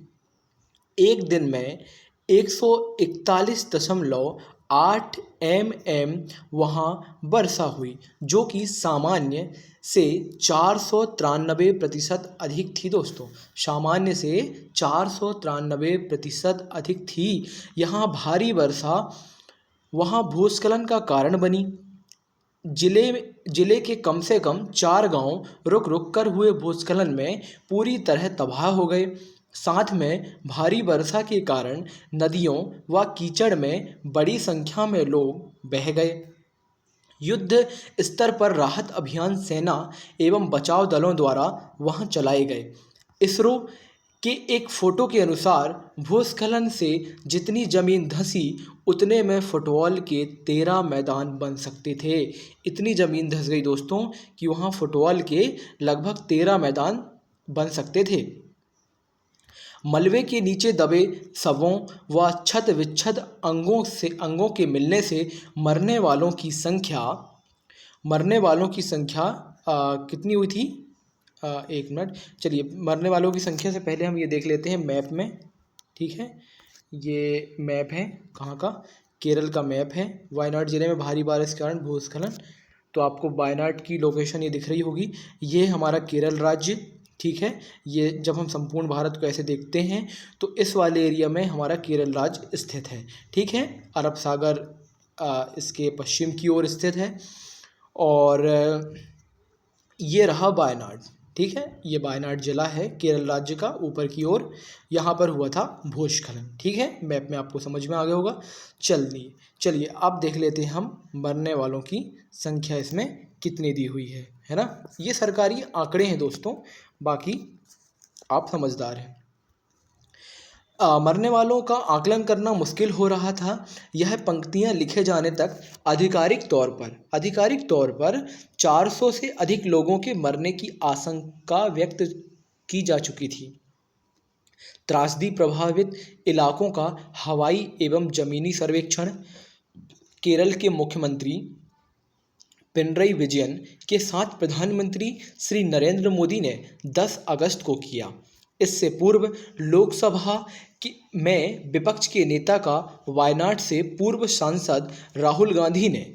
एक दिन में 141.8 mm वहाँ वर्षा हुई, जो कि सामान्य से 493% अधिक थी दोस्तों। सामान्य से 493% अधिक थी। यहाँ भारी वर्षा वहाँ भूस्खलन का कारण बनी। जिले के कम से कम 4 गांव रुक रुक कर हुए भूस्खलन में पूरी तरह तबाह हो गए। साथ में भारी वर्षा के कारण नदियों व कीचड़ में बड़ी संख्या में लोग बह गए। युद्ध स्तर पर राहत अभियान सेना एवं बचाव दलों द्वारा वहां चलाए गए। इसरो के एक फोटो के अनुसार भूस्खलन से जितनी जमीन धंसी उतने में फुटबॉल के 13 मैदान बन सकते थे। इतनी ज़मीन धंस गई दोस्तों कि वहाँ फुटबॉल के लगभग 13 मैदान बन सकते थे। मलबे के नीचे दबे शवों व क्षत विक्षत अंगों के मिलने से मरने वालों की संख्या कितनी हुई थी? 1 मिनट। चलिए, मरने वालों की संख्या से पहले हम ये देख लेते हैं मैप में। ठीक है, ये मैप है कहाँ का? केरल का मैप है। वायनाड जिले में भारी बारिश के कारण भूस्खलन, तो आपको वायनाड की लोकेशन ये दिख रही होगी। ये हमारा केरल राज्य। ठीक है, ये जब हम संपूर्ण भारत को ऐसे देखते हैं तो इस वाले एरिया में हमारा केरल राज्य स्थित है। ठीक है, अरब सागर इसके पश्चिम की ओर स्थित है। और ये रहा वायनाड। ठीक है, ये वायनाड जिला है केरल राज्य का, ऊपर की ओर। यहाँ पर हुआ था भूस्खलन। ठीक है, मैप में आपको समझ में आ गया होगा। चलिए अब देख लेते हैं हम मरने वालों की संख्या इसमें कितनी दी हुई है ना। ये सरकारी आंकड़े हैं दोस्तों, बाकी आप समझदार हैं। मरने वालों का आकलन करना मुश्किल हो रहा था। यह पंक्तियां लिखे जाने तक आधिकारिक तौर पर 400 से अधिक लोगों के मरने की आशंका व्यक्त की जा चुकी थी। त्रासदी प्रभावित इलाकों का हवाई एवं जमीनी सर्वेक्षण केरल के मुख्यमंत्री पिनरई विजयन के साथ प्रधानमंत्री श्री नरेंद्र मोदी ने 10 अगस्त को किया। इससे पूर्व लोकसभा में विपक्ष के नेता का वायनाड से पूर्व सांसद राहुल गांधी ने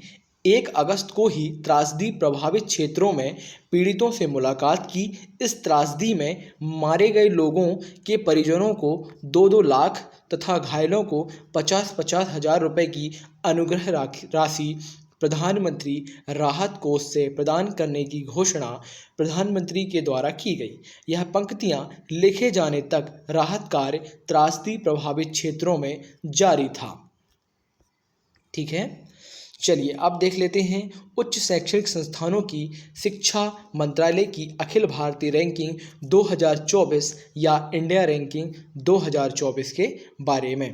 1 अगस्त को ही त्रासदी प्रभावित क्षेत्रों में पीड़ितों से मुलाकात की। इस त्रासदी में मारे गए लोगों के परिजनों को 2-2 लाख तथा घायलों को 50-50 हजार रुपये की अनुग्रह राशि प्रधानमंत्री राहत कोष से प्रदान करने की घोषणा प्रधानमंत्री के द्वारा की गई। यह पंक्तियां लिखे जाने तक राहत कार्य त्रासदी प्रभावित क्षेत्रों में जारी था। ठीक है, चलिए अब देख लेते हैं उच्च शैक्षणिक संस्थानों की शिक्षा मंत्रालय की अखिल भारतीय रैंकिंग 2024 या इंडिया रैंकिंग 2024 के बारे में।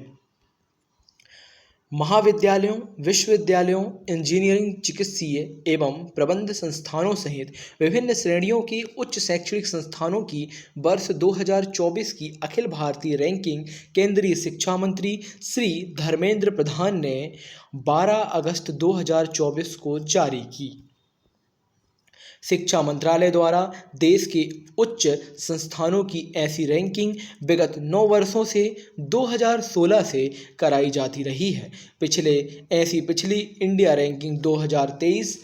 महाविद्यालयों, विश्वविद्यालयों, इंजीनियरिंग, चिकित्सीय एवं प्रबंध संस्थानों सहित विभिन्न श्रेणियों के उच्च शैक्षणिक संस्थानों की वर्ष 2024 की अखिल भारतीय रैंकिंग केंद्रीय शिक्षा मंत्री श्री धर्मेंद्र प्रधान ने 12 अगस्त 2024 को जारी की। शिक्षा मंत्रालय द्वारा देश के उच्च संस्थानों की ऐसी रैंकिंग विगत 9 वर्षों से 2016 से कराई जाती रही है। पिछली इंडिया रैंकिंग 2023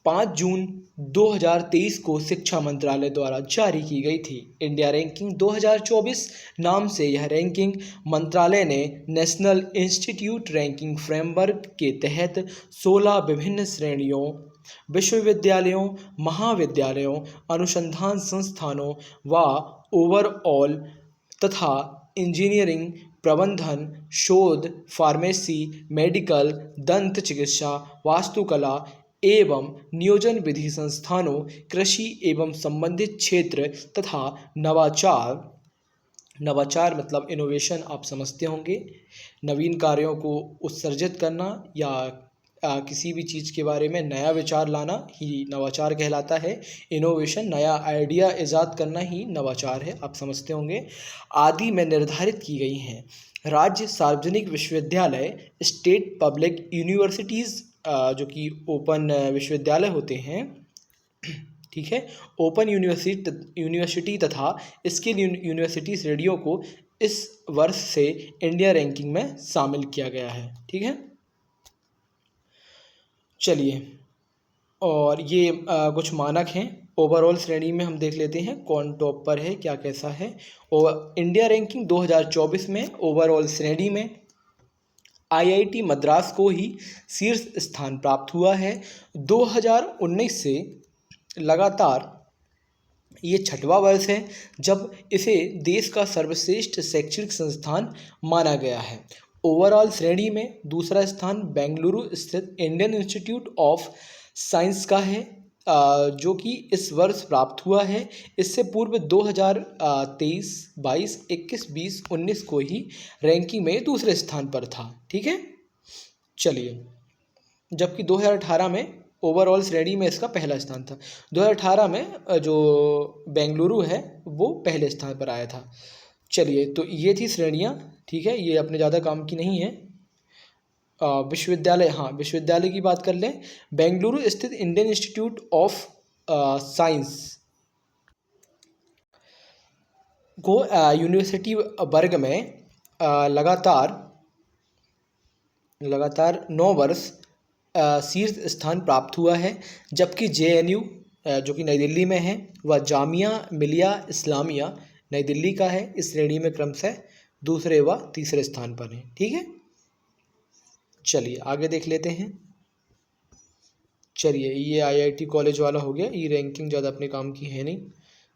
5 जून 2023 को शिक्षा मंत्रालय द्वारा जारी की गई थी। इंडिया रैंकिंग 2024 नाम से यह रैंकिंग मंत्रालय ने नेशनल इंस्टीट्यूट रैंकिंग फ्रेमवर्क के तहत 16 विभिन्न श्रेणियों, विश्वविद्यालयों, महाविद्यालयों, अनुसंधान संस्थानों व ओवरऑल तथा इंजीनियरिंग, प्रबंधन, शोध, फार्मेसी, मेडिकल, दंत चिकित्सा, वास्तुकला एवं नियोजन विधि संस्थानों, कृषि एवं संबंधित क्षेत्र तथा नवाचार मतलब इनोवेशन आप समझते होंगे, नवीन कार्यों को उत्सर्जित करना या किसी भी चीज़ के बारे में नया विचार लाना ही नवाचार कहलाता है। इनोवेशन नया आइडिया ईजाद करना ही नवाचार है, आप समझते होंगे, आदि में निर्धारित की गई हैं। राज्य सार्वजनिक विश्वविद्यालय, स्टेट पब्लिक यूनिवर्सिटीज़ जो कि ओपन विश्वविद्यालय होते हैं, ठीक है, ओपन यूनिवर्सिटी तथा स्किल यूनिवर्सिटी श्रेणियों को इस वर्ष से इंडिया रैंकिंग में शामिल किया गया है। ठीक है, चलिए, और ये कुछ मानक हैं। ओवरऑल श्रेणी में हम देख लेते हैं कौन टॉप पर है, क्या कैसा है। और इंडिया रैंकिंग 2024 में ओवरऑल श्रेणी में आईआईटी मद्रास को ही शीर्ष स्थान प्राप्त हुआ है। 2019 से लगातार ये 6वां वर्ष है जब इसे देश का सर्वश्रेष्ठ शैक्षणिक संस्थान माना गया है। ओवरऑल श्रेणी में दूसरा स्थान बेंगलुरु स्थित इंडियन इंस्टीट्यूट ऑफ साइंस का है, जो कि इस वर्ष प्राप्त हुआ है। इससे पूर्व 2023, 22, 21, 20, 19 को ही रैंकिंग में दूसरे स्थान पर था। ठीक है, चलिए, जबकि 2018 में ओवरऑल श्रेणी में इसका पहला स्थान था। 2018 में जो बेंगलुरु है वो पहले स्थान पर आया था। चलिए, तो ये थी श्रेणियाँ। ठीक है, ये अपने ज़्यादा काम की नहीं है। विश्वविद्यालय, हाँ, विश्वविद्यालय की बात कर लें। बेंगलुरु स्थित इंडियन इंस्टीट्यूट ऑफ साइंस को यूनिवर्सिटी वर्ग में लगातार 9 वर्ष शीर्ष स्थान प्राप्त हुआ है, जबकि JNU जो कि नई दिल्ली में है वह जामिया मिलिया इस्लामिया नई दिल्ली का है, इस श्रेणी में क्रमशः दूसरे व तीसरे स्थान पर है। ठीक है, चलिए आगे देख लेते हैं। चलिए, ये IIT कॉलेज वाला हो गया, ये रैंकिंग ज़्यादा अपने काम की है नहीं,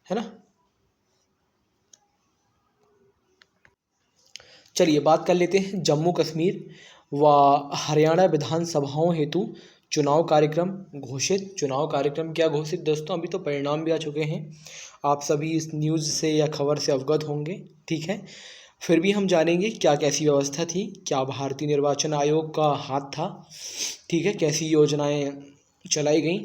है ना। चलिए बात कर लेते हैं जम्मू कश्मीर व हरियाणा विधानसभाओं हेतु चुनाव कार्यक्रम घोषित। चुनाव कार्यक्रम क्या घोषित दोस्तों, अभी तो परिणाम भी आ चुके हैं, आप सभी इस न्यूज़ से या खबर से अवगत होंगे। ठीक है, फिर भी हम जानेंगे क्या कैसी व्यवस्था थी, क्या भारतीय निर्वाचन आयोग का हाथ था, ठीक है, कैसी योजनाएं चलाई गई,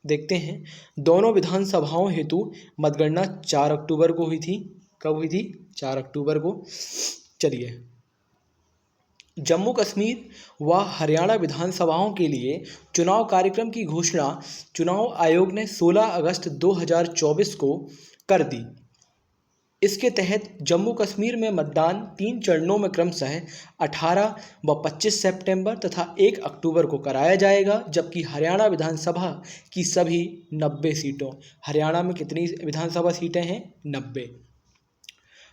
देखते हैं। दोनों विधानसभाओं हेतु मतगणना 4 अक्टूबर को हुई थी। कब हुई थी? 4 अक्टूबर को। चलिए, जम्मू कश्मीर व हरियाणा विधानसभाओं के लिए चुनाव कार्यक्रम की घोषणा चुनाव आयोग ने 16 अगस्त 2024 को कर दी। इसके तहत जम्मू कश्मीर में मतदान 3 चरणों में क्रमशः 18 व 25 सितंबर तथा 1 अक्टूबर को कराया जाएगा, जबकि हरियाणा विधानसभा की सभी 90 सीटों, हरियाणा में कितनी विधानसभा सीटें हैं? 90।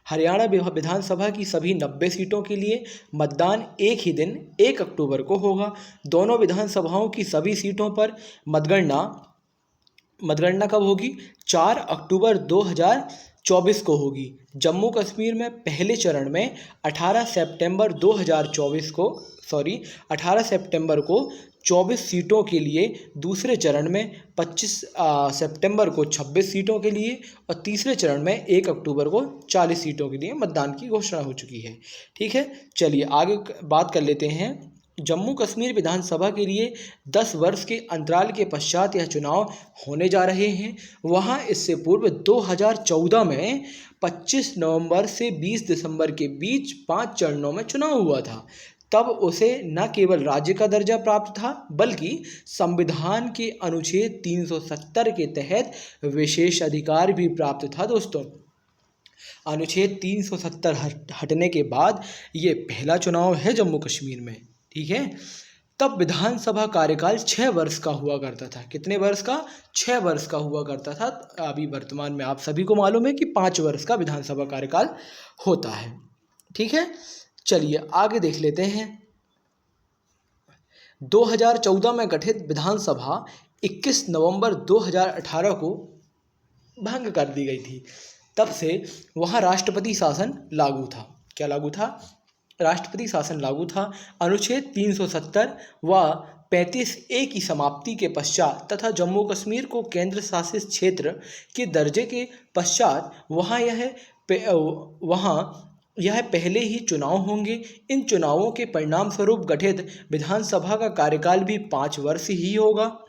हरियाणा विधानसभा की सभी 90 सीटों के लिए मतदान एक ही दिन 1 अक्टूबर को होगा। दोनों विधानसभाओं की सभी सीटों पर मतगणना कब होगी? 4 अक्टूबर 2024 को होगी। जम्मू कश्मीर में पहले चरण में 18 सितंबर को 24 सीटों के लिए, दूसरे चरण में 25 सितंबर को 26 सीटों के लिए और तीसरे चरण में 1 अक्टूबर को 40 सीटों के लिए मतदान की घोषणा हो चुकी है। ठीक है, चलिए आगे बात कर लेते हैं। जम्मू कश्मीर विधानसभा के लिए 10 वर्ष के अंतराल के पश्चात यह चुनाव होने जा रहे हैं। वहाँ इससे पूर्व 2014 में 25 नवंबर से 20 दिसंबर के बीच 5 चरणों में चुनाव हुआ था। तब उसे न केवल राज्य का दर्जा प्राप्त था, बल्कि संविधान के अनुच्छेद 370 के तहत विशेष अधिकार भी प्राप्त था। दोस्तों, अनुच्छेद 370 हटने के बाद ये पहला चुनाव है जम्मू कश्मीर में। ठीक है, तब विधानसभा कार्यकाल 6 वर्ष का हुआ करता था। कितने वर्ष का? 6 वर्ष का हुआ करता था। अभी वर्तमान में आप सभी को मालूम है कि 5 वर्ष का विधानसभा कार्यकाल होता है। ठीक है, चलिए आगे देख लेते हैं। 2014 में गठित विधानसभा 21 नवंबर 2018 को भंग कर दी गई थी। तब से वहाँ राष्ट्रपति शासन लागू था। क्या लागू था? राष्ट्रपति शासन लागू था। अनुच्छेद 370 व 35A की समाप्ति के पश्चात तथा जम्मू कश्मीर को केंद्र शासित क्षेत्र के दर्जे के पश्चात वहाँ यह पहले ही चुनाव होंगे। इन चुनावों के परिणाम स्वरूप गठित विधानसभा का कार्यकाल भी 5 वर्ष ही होगा।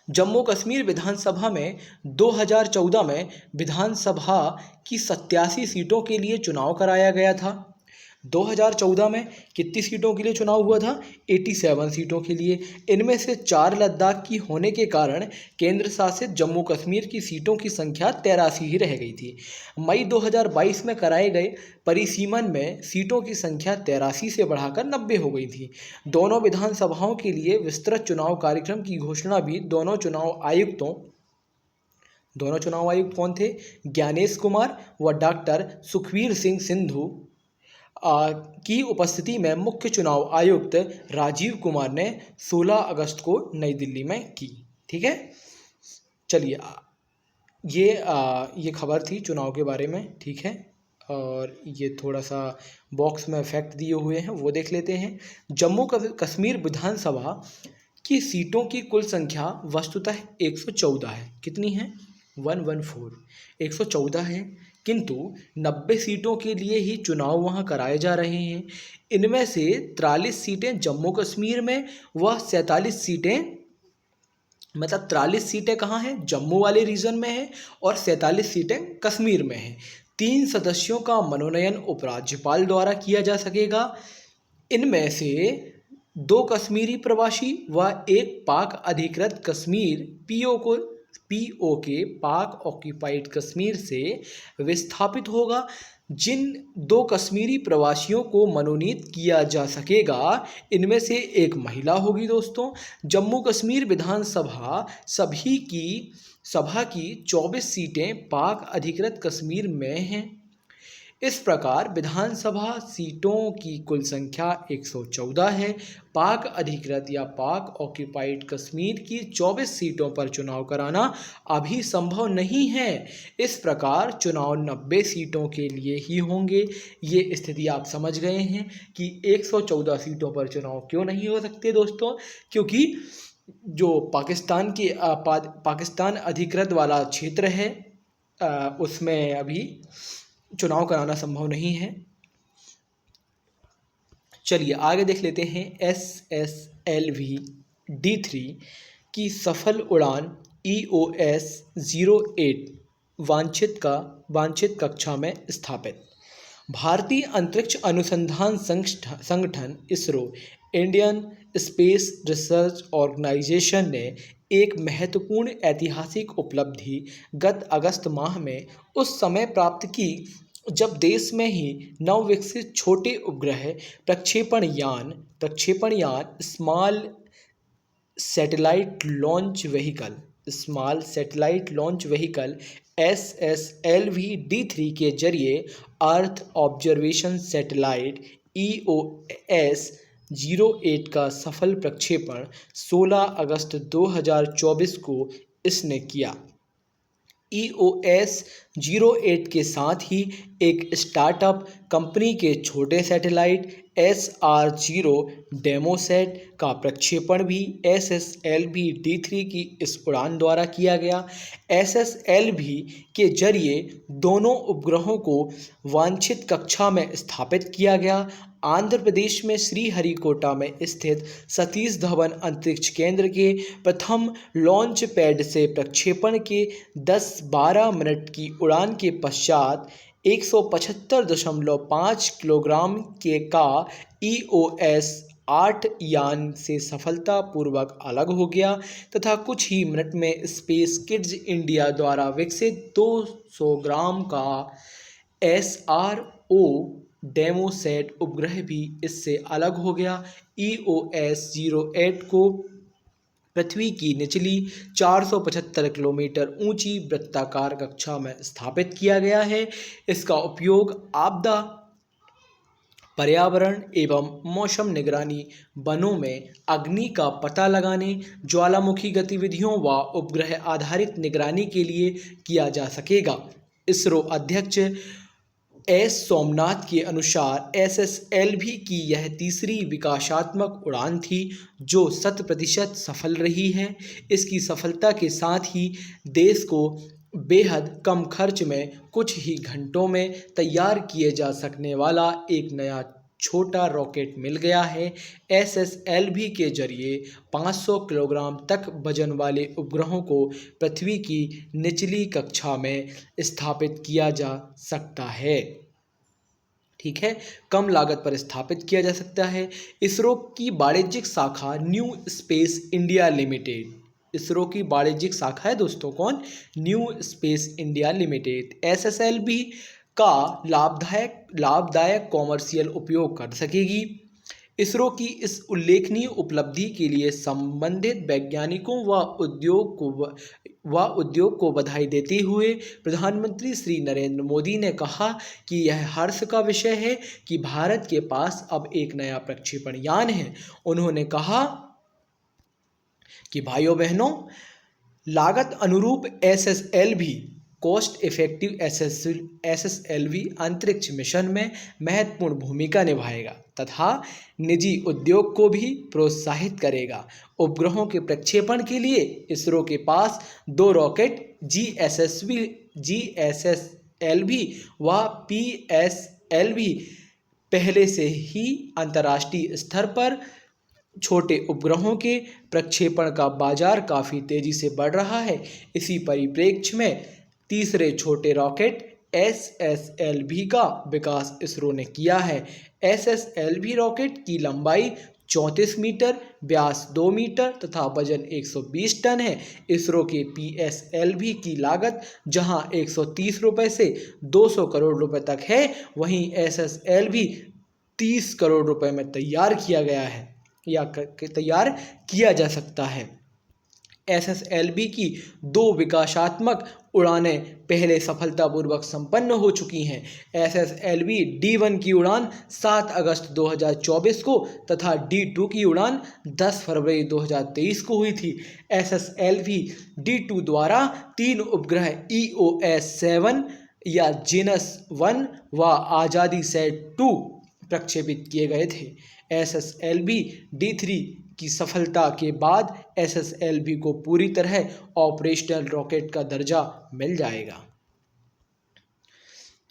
जम्मू कश्मीर विधानसभा में 2014 में विधानसभा की 87 सीटों के लिए चुनाव कराया गया था। 2014 में कितनी सीटों के लिए चुनाव हुआ था? 87 सीटों के लिए। इनमें से 4 लद्दाख की होने के कारण केंद्र शासित जम्मू कश्मीर की सीटों की संख्या 83 ही रह गई थी। मई 2022 में कराए गए परिसीमन में सीटों की संख्या 83 से बढ़ाकर 90 हो गई थी। दोनों विधानसभाओं के लिए विस्तृत चुनाव कार्यक्रम की घोषणा भी दोनों चुनाव आयुक्त कौन थे? ज्ञानेश कुमार व डॉक्टर सुखवीर सिंह सिंधु की उपस्थिति में मुख्य चुनाव आयुक्त राजीव कुमार ने 16 अगस्त को नई दिल्ली में की। ठीक है, चलिए ये खबर थी चुनाव के बारे में। ठीक है, और ये थोड़ा सा बॉक्स में फैक्ट दिए हुए हैं, वो देख लेते हैं। जम्मू कश्मीर विधानसभा की सीटों की कुल संख्या वस्तुतः 114 है। कितनी है? 114 है, किंतु 90 सीटों के लिए ही चुनाव वहां कराए जा रहे हैं। इनमें से 43 सीटें जम्मू कश्मीर में व 47 सीटें, मतलब 43 सीटें कहाँ हैं? जम्मू वाले रीजन में है और 47 सीटें कश्मीर में हैं। 3 सदस्यों का मनोनयन उपराज्यपाल द्वारा किया जा सकेगा। इनमें से 2 कश्मीरी प्रवासी व 1 पाक अधिकृत कश्मीर POK पाक ऑक्यूपाइड कश्मीर से विस्थापित होगा। जिन 2 कश्मीरी प्रवासियों को मनोनीत किया जा सकेगा, इनमें से 1 महिला होगी। दोस्तों, जम्मू कश्मीर विधानसभा सभा की 24 सीटें पाक अधिकृत कश्मीर में हैं। इस प्रकार विधानसभा सीटों की कुल संख्या 114 है। पाक अधिकृत या पाक ऑक्यूपाइड कश्मीर की 24 सीटों पर चुनाव कराना अभी संभव नहीं है। इस प्रकार चुनाव 90 सीटों के लिए ही होंगे। ये स्थिति आप समझ गए हैं कि 114 सीटों पर चुनाव क्यों नहीं हो सकते दोस्तों, क्योंकि जो पाकिस्तान अधिकृत वाला क्षेत्र है उसमें अभी चुनाव कराना संभव नहीं है। चलिए आगे देख लेते हैं। SSLV D3 की सफल उड़ान EOS 08 वांछित कक्षा में स्थापित। भारतीय अंतरिक्ष अनुसंधान संगठन ISRO, Indian space research organisation ने एक महत्वपूर्ण ऐतिहासिक उपलब्धि गत अगस्त माह में उस समय प्राप्त की जब देश में ही नवविकसित छोटे उपग्रह प्रक्षेपण यान small satellite launch vehicle SSLV-D3 के जरिए अर्थ ऑब्जर्वेशन सैटेलाइट EOS-08 का सफल प्रक्षेपण 16 अगस्त 2024 को इसने किया। EOS-08 के साथ ही एक स्टार्टअप कंपनी के छोटे सैटेलाइट SR0 डेमोसैट का प्रक्षेपण भी SSLV-D3 की इस उड़ान द्वारा किया गया। SSLV के जरिए दोनों उपग्रहों को वांछित कक्षा में स्थापित किया गया। आंध्र प्रदेश में श्रीहरिकोटा में स्थित सतीश धवन अंतरिक्ष केंद्र के प्रथम लॉन्च पैड से प्रक्षेपण के 10-12 मिनट की उड़ान के पश्चात 175.5 किलोग्राम का EOS-8 यान से सफलतापूर्वक अलग हो गया तथा कुछ ही मिनट में स्पेस किड्स इंडिया द्वारा विकसित 200 ग्राम का SRO डेमोसैट उपग्रह भी इससे अलग हो गया। EOS-08 को पृथ्वी की निचली 475 किलोमीटर ऊंची वृत्ताकार कक्षा में स्थापित किया गया है। इसका उपयोग आपदा, पर्यावरण एवं मौसम निगरानी, वनों में अग्नि का पता लगाने, ज्वालामुखी गतिविधियों व उपग्रह आधारित निगरानी के लिए किया जा सकेगा। इसरो अध्यक्ष एस सोमनाथ के अनुसार SSLV की यह तीसरी विकासात्मक उड़ान थी जो 100% सफल रही है। इसकी सफलता के साथ ही देश को बेहद कम खर्च में कुछ ही घंटों में तैयार किए जा सकने वाला एक नया छोटा रॉकेट मिल गया है। SSLV के जरिए 500 किलोग्राम तक वजन वाले उपग्रहों को पृथ्वी की निचली कक्षा में स्थापित किया जा सकता है। ठीक है, कम लागत पर स्थापित किया जा सकता है। इसरो की वाणिज्यिक शाखा new space India limited, ISRO की वाणिज्यिक शाखा है दोस्तों कौन, new space India limited SSLV का लाभदायक कॉमर्शियल उपयोग कर सकेगी। इसरो की इस उल्लेखनीय उपलब्धि के लिए संबंधित वैज्ञानिकों व उद्योग को बधाई देते हुए प्रधानमंत्री श्री नरेंद्र मोदी ने कहा कि यह हर्ष का विषय है कि भारत के पास अब एक नया प्रक्षेपण यान है। उन्होंने कहा कि भाइयों बहनों, लागत अनुरूप SSLV कॉस्ट इफेक्टिव SSLV अंतरिक्ष मिशन में महत्वपूर्ण भूमिका निभाएगा तथा निजी उद्योग को भी प्रोत्साहित करेगा। उपग्रहों के प्रक्षेपण के लिए इसरो के पास 2 रॉकेट GSSLV व PSLV पहले से ही अंतर्राष्ट्रीय स्तर पर छोटे उपग्रहों के प्रक्षेपण का बाजार काफ़ी तेज़ी से बढ़ रहा है। इसी परिप्रेक्ष्य में तीसरे छोटे रॉकेट SSLV का विकास इसरो ने किया है। SSLV रॉकेट की लंबाई 34 मीटर, व्यास 2 मीटर तथा वजन 120 टन है। इसरो के PSLV की लागत जहां 130 रुपये से 200 करोड़ रुपए तक है, वहीं SSLV 30 करोड़ रुपए में तैयार किया गया है या तैयार किया जा सकता है। SSLV की 2 विकासात्मक उड़ानें पहले सफलतापूर्वक संपन्न हो चुकी हैं। SSLV D1 की उड़ान 7 अगस्त 2024 को तथा D2 की उड़ान 10 फरवरी 2023 को हुई थी। SSLV D2 द्वारा 3 उपग्रह EOS-7 या जीनस 1 व आज़ादी सेट 2 प्रक्षेपित किए गए थे। SSLV D3 की सफलता के बाद SSLV को पूरी तरह ऑपरेशनल रॉकेट का दर्जा मिल जाएगा।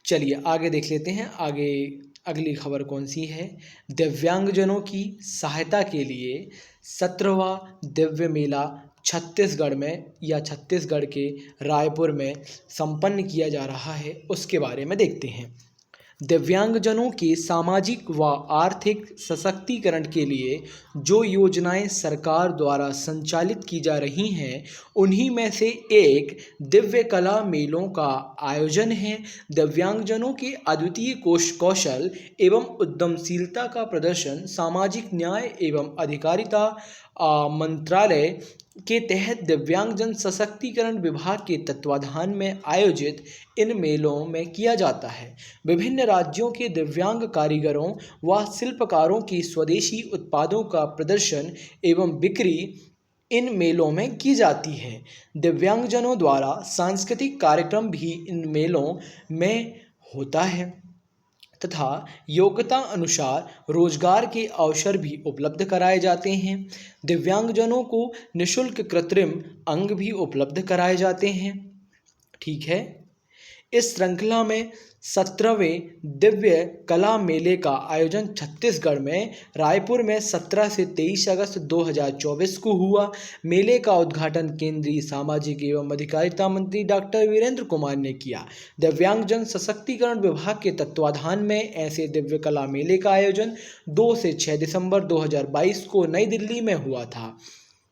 चलिए आगे देख लेते हैं। आगे अगली खबर कौन सी है। दिव्यांगजनों की सहायता के लिए 17वां दिव्य मेला छत्तीसगढ़ में या छत्तीसगढ़ के रायपुर में संपन्न किया जा रहा है, उसके बारे में देखते हैं। दिव्यांगजनों के सामाजिक व आर्थिक सशक्तिकरण के लिए जो योजनाएं सरकार द्वारा संचालित की जा रही हैं, उन्हीं में से एक दिव्य कला मेलों का आयोजन है। दिव्यांगजनों के अद्वितीय कौशल एवं उद्यमशीलता का प्रदर्शन सामाजिक न्याय एवं अधिकारिता मंत्रालय के तहत दिव्यांगजन सशक्तिकरण विभाग के तत्वाधान में आयोजित इन मेलों में किया जाता है। विभिन्न राज्यों के दिव्यांग कारीगरों व शिल्पकारों की स्वदेशी उत्पादों का प्रदर्शन एवं बिक्री इन मेलों में की जाती है। दिव्यांगजनों द्वारा सांस्कृतिक कार्यक्रम भी इन मेलों में होता है तथा योग्यता अनुसार रोजगार के अवसर भी उपलब्ध कराए जाते हैं। दिव्यांगजनों को निःशुल्क कृत्रिम अंग भी उपलब्ध कराए जाते हैं। ठीक है, इस श्रृंखला में 17वें दिव्य कला मेले का आयोजन छत्तीसगढ़ में रायपुर में 17 से 23 अगस्त 2024 को हुआ। मेले का उद्घाटन केंद्रीय सामाजिक एवं अधिकारिता मंत्री डॉक्टर वीरेंद्र कुमार ने किया। दिव्यांगजन सशक्तिकरण विभाग के तत्वाधान में ऐसे दिव्य कला मेले का आयोजन 2 से 6 दिसंबर 2022 को नई दिल्ली में हुआ था,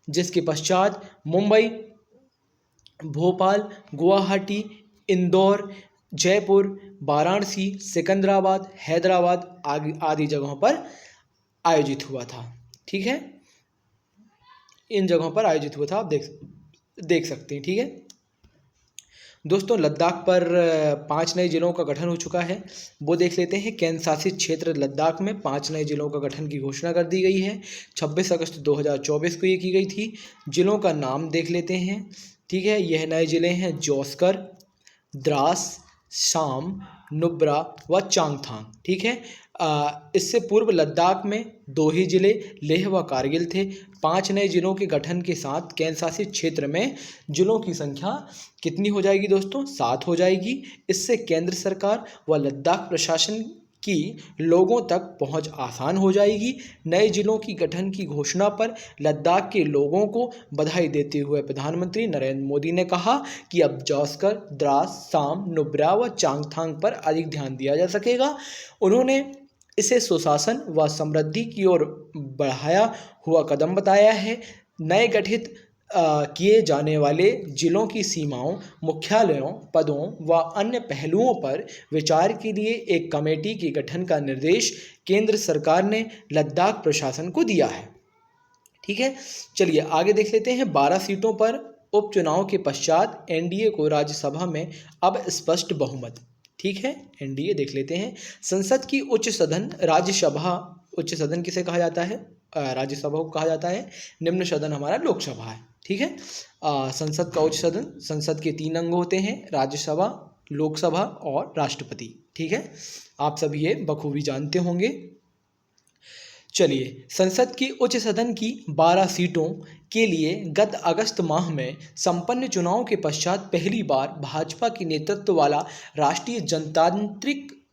जिसके पश्चात मुंबई, भोपाल, गुवाहाटी, इंदौर, जयपुर, वाराणसी, सिकंदराबाद, हैदराबाद आदि जगहों पर आयोजित हुआ था। ठीक है, इन जगहों पर आयोजित हुआ था, आप देख सकते हैं। ठीक है दोस्तों, लद्दाख पर 5 नए जिलों का गठन हो चुका है, वो देख लेते हैं। केंद्र शासित क्षेत्र लद्दाख में 5 नए जिलों का गठन की घोषणा कर दी गई है। 26 अगस्त 2024 को ये की गई थी। जिलों का नाम देख लेते हैं। ठीक है, यह नए जिले हैं जोस्कर, द्रास, शाम, नुब्रा व चांगथांग। ठीक है, इससे पूर्व लद्दाख में 2 ही जिले लेह व कारगिल थे। 5 नए जिलों के गठन के साथ केंद्र शासित क्षेत्र में जिलों की संख्या कितनी हो जाएगी दोस्तों? 7 हो जाएगी। इससे केंद्र सरकार व लद्दाख प्रशासन की लोगों तक पहुंच आसान हो जाएगी। नए जिलों की गठन की घोषणा पर लद्दाख के लोगों को बधाई देते हुए प्रधानमंत्री नरेंद्र मोदी ने कहा कि अब जोस्कर, द्रास, साम, नुब्रा व चांगथांग पर अधिक ध्यान दिया जा सकेगा। उन्होंने इसे सुशासन व समृद्धि की ओर बढ़ाया हुआ कदम बताया है। नए गठित किए जाने वाले जिलों की सीमाओं, मुख्यालयों, पदों व अन्य पहलुओं पर विचार के लिए एक कमेटी के गठन का निर्देश केंद्र सरकार ने लद्दाख प्रशासन को दिया है। ठीक है, चलिए आगे देख लेते हैं। 12 सीटों पर उपचुनाव के पश्चात एनडीए को राज्यसभा में अब स्पष्ट बहुमत। ठीक है, एनडीए देख लेते हैं। संसद की उच्च सदन राज्यसभा, उच्च सदन किसे कहा जाता है? राज्यसभा को कहा जाता है। निम्न सदन हमारा लोकसभा है। ठीक है, संसद का उच्च सदन, संसद के 3 अंग होते हैं, राज्यसभा, लोकसभा और राष्ट्रपति। ठीक है, आप सब ये बखूबी जानते होंगे। चलिए, संसद की उच्च सदन की 12 सीटों के लिए गत अगस्त माह में संपन्न चुनाव के पश्चात पहली बार भाजपा के नेतृत्व वाला राष्ट्रीय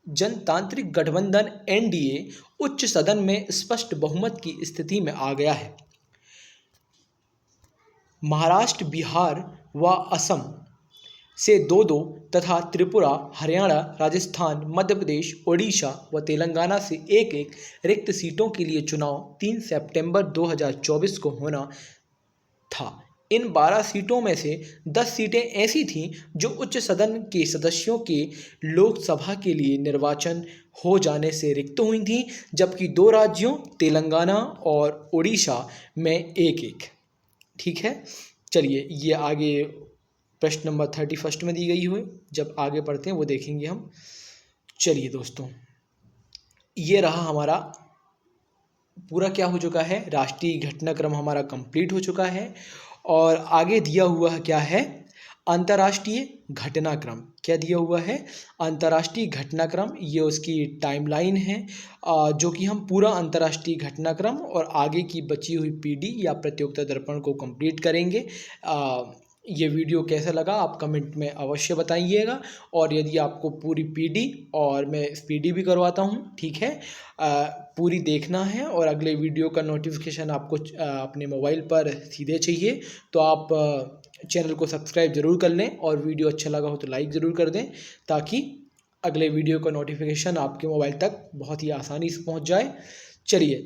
जनतांत्रिक गठबंधन एनडीए उच्च सदन में स्पष्ट बहुमत की स्थिति में आ गया है। महाराष्ट्र, बिहार व असम से 2-2 तथा त्रिपुरा, हरियाणा, राजस्थान, मध्य प्रदेश, ओडिशा व तेलंगाना से 1-1 रिक्त सीटों के लिए चुनाव 3 सितंबर 2024 को होना था। इन 12 सीटों में से 10 सीटें ऐसी थीं जो उच्च सदन के सदस्यों के लोकसभा के लिए निर्वाचन हो जाने से रिक्त हुई थीं, जबकि 2 राज्यों तेलंगाना और ओडिशा में 1-1। ठीक है, चलिए ये आगे प्रश्न नंबर 31 में दी गई हुई, जब आगे पढ़ते हैं वो देखेंगे हम। चलिए दोस्तों, ये रहा हमारा पूरा क्या हो चुका है, राष्ट्रीय घटनाक्रम हमारा कंप्लीट हो चुका है। और आगे दिया हुआ क्या है? अंतर्राष्ट्रीय घटनाक्रम। क्या दिया हुआ है? अंतर्राष्ट्रीय घटनाक्रम। ये उसकी टाइमलाइन है, जो कि हम पूरा अंतर्राष्ट्रीय घटनाक्रम और आगे की बची हुई पीडी या प्रतियोगिता दर्पण को कंप्लीट करेंगे। ये वीडियो कैसा लगा आप कमेंट में अवश्य बताइएगा। और यदि आपको पूरी पीडी, और मैं पीडी भी करवाता हूँ, ठीक है, पूरी देखना है और अगले वीडियो का नोटिफिकेशन आपको अपने मोबाइल पर सीधे चाहिए, तो आप चैनल को सब्सक्राइब ज़रूर कर लें और वीडियो अच्छा लगा हो तो लाइक ज़रूर कर दें, ताकि अगले वीडियो का नोटिफिकेशन आपके मोबाइल तक बहुत ही आसानी से पहुंच जाए। चलिए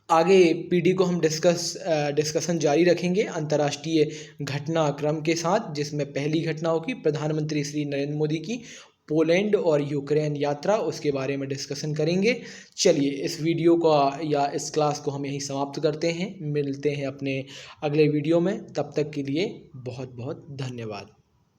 आगे पीडी को हम डिस्कशन जारी रखेंगे अंतर्राष्ट्रीय घटनाक्रम के साथ, जिसमें पहली घटना होगी प्रधानमंत्री श्री नरेंद्र मोदी की पोलैंड और यूक्रेन यात्रा, उसके बारे में डिस्कशन करेंगे। चलिए इस वीडियो का या इस क्लास को हम यहीं समाप्त करते हैं, मिलते हैं अपने अगले वीडियो में। तब तक के लिए बहुत बहुत धन्यवाद।